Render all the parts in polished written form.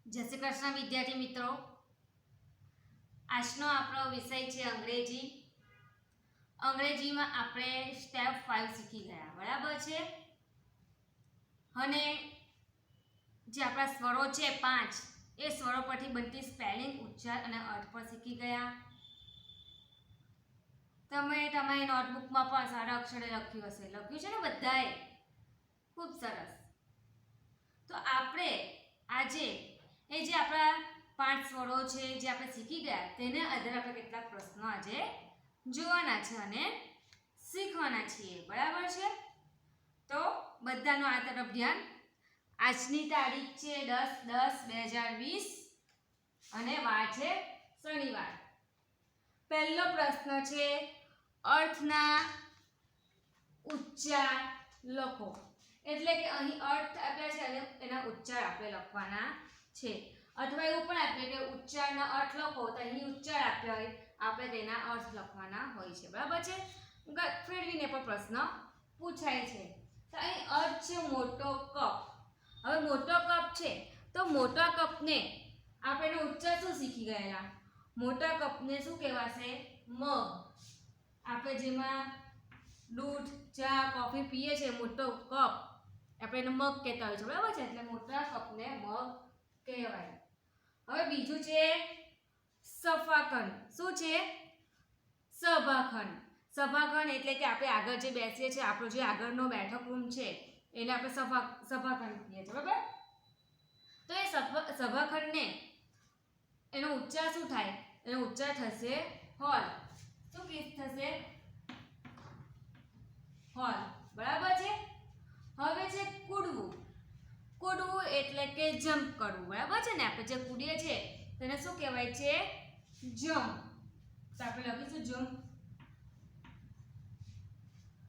જય શ્રી કૃષ્ણ વિદ્યાર્થી મિત્રો, આજનો આપણો વિષય છે અંગ્રેજી. અંગ્રેજીમાં આપણે સ્ટેપ 5 શીખી ગયા, બરાબર છે. અને જે આપણા સ્વરો છે 5, એ સ્વરો પરથી બનતી સ્પેલિંગ, ઉચ્ચાર અને અર્થ પણ શીખી ગયા. તમે તમારી નોટબુકમાં પણ સારા અક્ષરે લખ્યું હશે, લખ્યું છે ને બધાએ? ખૂબ સરસ. તો આપણે આજે એ જે આપણા 5 સ્વરો છે જે આપણે શીખી ગયા, તેને આધારે આપણે કેટલાક પ્રશ્નો આજે જોવાના છે અને શીખવાના છીએ, બરાબર છે. તો બધાનું આ તરફ ધ્યાન. આજની તારીખ છે 10/10/2020 અને વાર છે શનિવાર. પહેલો પ્રશ્ન છે અર્થના ઉચ્ચાર લખો. એટલે કે અહીં અર્થ આપ્યા છે અને એના ઉચ્ચાર આપણે લખવાના છે. અથવા એવું પણ આપ્યું કે ઉચ્ચારના અર્થ લખો, તો અહીં ઉચ્ચાર આપ્યા હોય, આપણે તેના અર્થ લખવાના હોય છે, બરાબર છે. ફેરવીને પણ પ્રશ્ન પૂછાય છે. તો અહીં અર્થ છે મોટો કપ. હવે મોટો કપ છે તો મોટા કપને આપણે એનો ઉચ્ચાર શું શીખી ગયેલા? મોટા કપને શું કહેવાશે? મગ. આપણે જેમાં દૂધ, ચા, કોફી પીએ છીએ, મોટો કપ આપણે એને મગ કહેતા હોય છે, બરાબર છે. એટલે મોટા કપને મગ કહેવાય. હવે બીજું છે સભાખંડ. શું છે? સભાખંડ. સભાખંડ એટલે કે આપણે આગળ જે બેસીએ છીએ, આપણો જે આગળનો બેઠક રૂમ છે, એને આપણે સભાખંડ કહીએ છીએ, બરાબર. તો એ સભાખંડને એનો ઉચ્ચાર શું થાય? એનો ઉચ્ચાર થશે હોલ. શું થશે? હોલ, બરાબર છે. હવે છે કૂદવું. કૂદવું એટલે કે જમ્પ કરવું, બરાબર છે ને. આપણે જે કૂદીએ છીએ તેને શું કહેવાય છે? જમ્પ. તો આપણે લખીશું જમ્પ.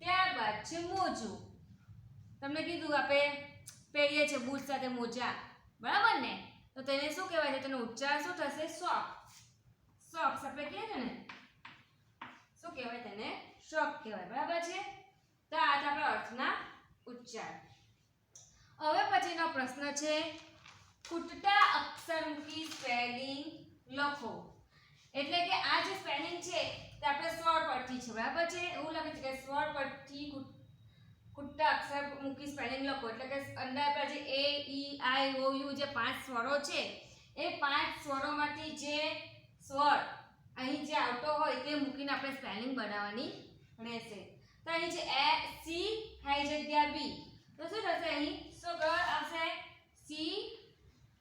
ત્યારબાદ છે મોજું. તમને કીધું આપણે પહેરીએ છીએ બૂટ સાથે મોજા, બરાબર ને. તો તેને શું કહેવાય છે? તેનો ઉચ્ચાર શું થશે? સોક્સ. સોક્સ આપણે કહીએ છીએ ને, શું કહેવાય તેને? શોક કહેવાય, બરાબર છે. તો આ આપણા અર્થના ઉચ્ચાર. હવે પછીનો પ્રશ્ન છે ખૂટતા અક્ષરમુખી સ્પેલિંગ લખો. એટલે કે આ જે સ્પેલિંગ છે તે આપણે સ્વર પરથી છે, બરાબર છે. એવું લખે છે કે સ્વર પરથી ખૂટતા અક્ષરમુખી સ્પેલિંગ લખો. એટલે કે અંદર આપણા જે એ, ઈ, આઈ, ઓ, યુ જે 5 સ્વરો છે, એ 5 સ્વરોમાંથી જે સ્વર અહીં જે આવતો હોય તે મૂકીને આપણે સ્પેલિંગ બનાવવાની રહેશે. તો અહીં છે એ, સી, હાઈ જગ્યા બી. તો શું થશે? અહીં શું આવશે? સી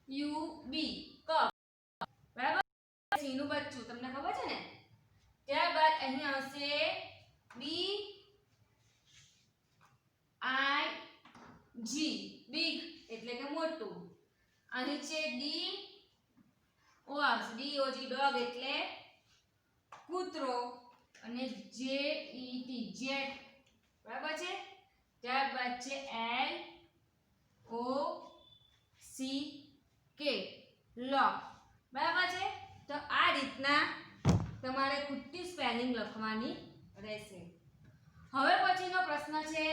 યુ બી, કપ, બરાબર. સી નું બચ્ચું, તમને ખબર છે ને. ત્યારબાદ અહીં આવશે બી આઈ જી, બિગ એટલે કે મોટું. અહીં છે ડી ઓ આવશે, ડી ઓ જી, ડોગ એટલે કૂતરો. અને જે ઈ ટી, જેટ, બરાબર છે. ત્યારબાદ છે એલ ઓ સી કે, લોક, બરાબર છે. તો આ રીતના તમારે ખૂટતી સ્પેલિંગ લખવાની રહેશે. હવે પછીનો પ્રશ્ન છે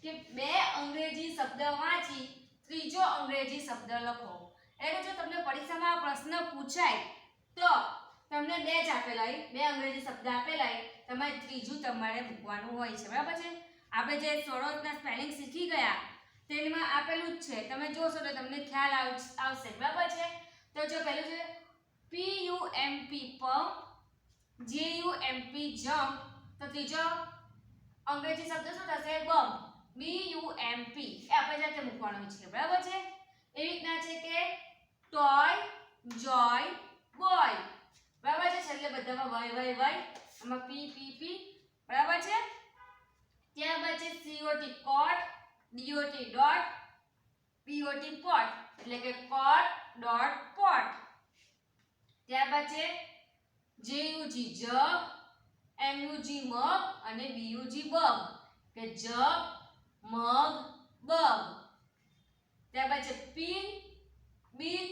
કે 2 અંગ્રેજી શબ્દ વાંચી ત્રીજો અંગ્રેજી શબ્દ લખો. એટલે જો તમને પરીક્ષામાં પ્રશ્ન પૂછાય તો તમને 2 જ આપેલા હોય, 2 અંગ્રેજી શબ્દ આપેલા હોય, તમારે ત્રીજું તમારે મૂકવાનું હોય છે, બરાબર છે. આપણે જે સ્વરોના સ્પેલિંગ શીખી ગયા તેમાં આપેલું જ છે, તમે જોશો તો તમને ખ્યાલ આવશે, બરાબર છે. તો જો પહેલું છે પી યુ એમ પી પમ્પ, જે યુ એમ પી જમ્પ. તો ત્રીજો અંગ્રેજી શબ્દ શું થશે? બમ્પ. બી યુ એમ પી એ આપણે જાતે મૂકવાનું છે, બરાબર છે. એવી રીતના છે કે ટોય, જોય, બોય, બરાબર છે. એટલે બધામાં વાય વાય વાય, આમાં પી પી પી, બરાબર છે. ત્યારબાદ છે સીઓટી કોટ, ડીઓટી ડોટ, પીઓટી પોટ એટલે કે કોટ ડોટ પોટ. ત્યારબાદ છે જેયુજી જગ, એમયુજી મગ અને બીયુજી બગ, કે જગ, મગ, બગ. ત્યારબાદ છે પિન, બિગ,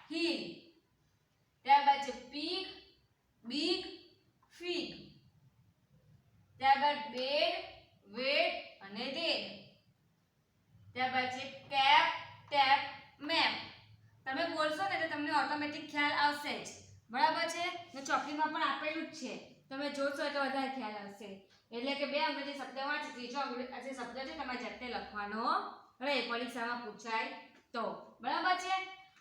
હિલ. ત્યારબાદ છે પીગ, બિગ, ફિગ. ત્યારબાદ બેડ, વેડ અને રેડ. ત્યારબાદ છે કેપ, ટેપ, મેપ. તમે બોલશો ને જ છે, તમે જોશો એટલે વધારે ખ્યાલ આવશે. એટલે કે 2 અંગ્રેજી શબ્દ વાંચી, ત્રીજો અંગ્રેજી શબ્દ છે તમારે જાતે લખવાનો રહે, પરીક્ષામાં પૂછાય તો. બરાબર છે.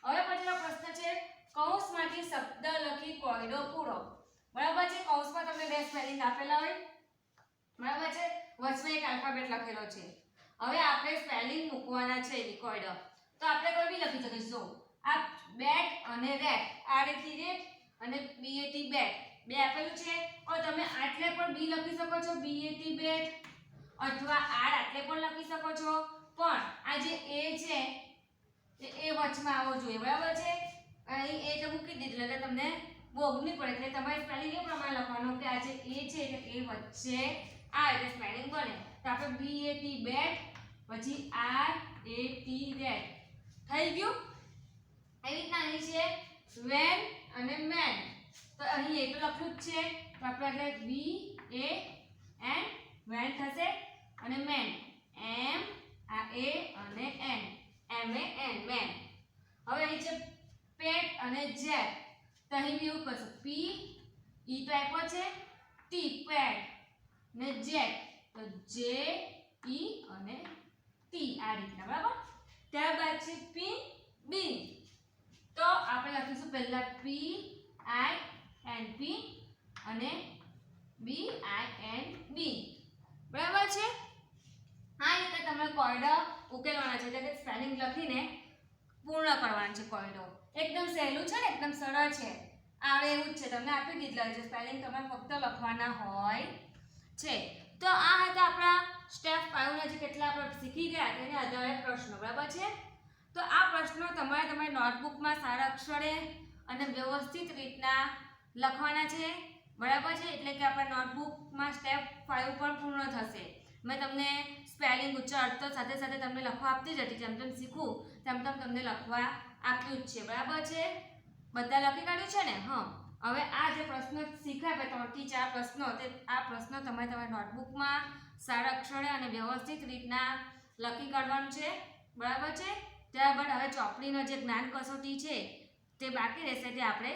હવે પછીનો પ્રશ્ન છે કૌંસમાંથી શબ્દ લખી કોયડો પૂરો. બરાબર છે. કૌંસમાં તમને 2 સ્પેલિંગ આપેલા હોય, બરાબર છે, વચમાં એક આલ્ફાબેટ લખેલો છે. હવે આપણે સ્પેલિંગ મૂકવાના છે કોયડો. તો આપણે કોઈ બી લખી શકીશું. આ બેટ અને રેટ, આરથી રેટ અને બીએટી બેટ, 2 આપેલું છે. और તમે આટલે પણ બી લખી શકો છો, બીએટી બેટ, અથવા આર આટલે પણ લખી શકો છો, પણ આ જે એ છે એ વચમાં આવવો જોઈએ. બરાબર છે. અહીં એ તો મૂકી દીધું એટલે તમને બોગ નહીં પડે, એટલે તમારે સ્પેલિંગ એ પ્રમાણે લખવાનું કે આ જે એ છે એટલે એ વચ્ચે આ એટલે સ્પેલિંગ બને. તો આપણે બીએટી બેટ પછી આર એટી રેટ થઈ ગયું. એવી રીતના અહીં છે વેન અને મેન, તો અહીં એક લખ્યું જ છે, તો આપણે એટલે વી એ એન વેન થશે, અને મેન એમ આ એ અને N M A N main. હવે અહીં છે પેટ અને જેટ, તો અહીં બી એવું કરશું, પી ઈ તો આપ્યો છે, ટી પેટ ને જેટ તો જે ઈ અને ટી આ રીતના. બરાબર. ત્યારબાદ છે પિન બિન, તો આપણે લખીશું પહેલા પી આઈ એન પી અને બી આઈ એન બી. બરાબર છે. આ રીતે તમે કોયડો ઉકેલવાના છે, એટલે કે સ્પેલિંગ લખીને પૂર્ણ કરવાનું છે કોયડો. એકદમ સહેલું છે ને, એકદમ સરળ છે, આવડે એવું જ છે, તમને આપી દીધેલા છે. સ્પેલિંગ તમારે ફક્ત લખવાના હોય છે. તો આ હતા આપણા સ્ટેપ 5 ના જે કેટલા આપણે શીખી ગયા તેના આધારે પ્રશ્નો. બરાબર છે. તો આ પ્રશ્નો તમારે તમારી નોટબુકમાં સારા અક્ષરે અને વ્યવસ્થિત રીતના લખવાના છે. બરાબર છે. એટલે કે આપણા નોટબુકમાં સ્ટેપ 5 પણ પૂર્ણ થશે. મેં તમને સ્પેલિંગ ઉચ્ચાર તો સાથે સાથે તમને લખવા આપતી જ હતી, જેમ જેમ શીખું તેમ તેમ તમને લખવા આપ્યું જ છે. બરાબર છે. બધા લખી કાઢ્યું છે ને? હા. હવે આ જે પ્રશ્નો શીખ્યા 3 થી 4 પ્રશ્નો, તે આ પ્રશ્નો તમારે તમારી નોટબુકમાં સારા અક્ષરે અને વ્યવસ્થિત રીતના લખી કાઢવાનું છે. બરાબર છે. ત્યારબાદ હવે ચોપડીનો જે જ્ઞાન કસોટી છે તે બાકી રહેશે, તે આપણે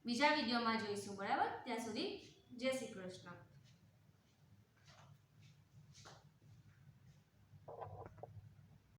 બીજા વિડીયોમાં જોઈશું. બરાબર. ત્યાં સુધી જય શ્રી કૃષ્ણ.